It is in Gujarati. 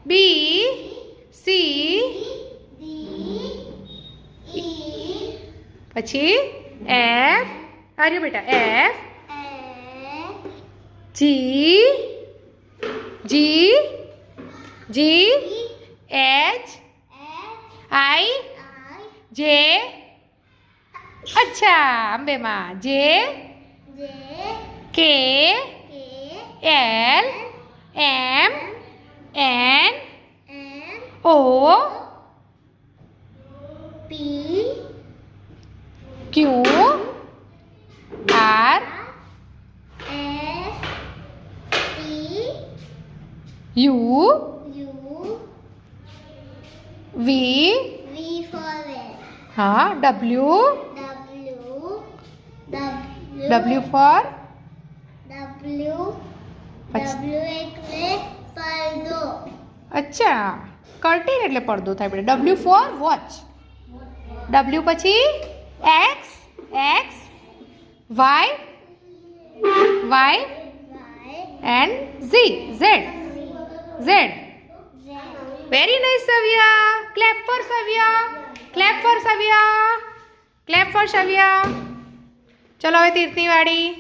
બી સી પછી એફ આર્ય બેટા F G G G H I જે अच्छा अंबे माँ J K L M N O P Q R S T U U V V for veil हाँ W W W for W એટલે પડદો अच्छा કર્ટેન એટલે પડદો થાય બેટા ડબ્લ્યુ ફોર વોચ ડબ્લ્યુ પછી X X Y Y and Z Z Z very nice Savya clap for Savya clap for Savya clap for Savya ચલો હવે તીર્થની વાડી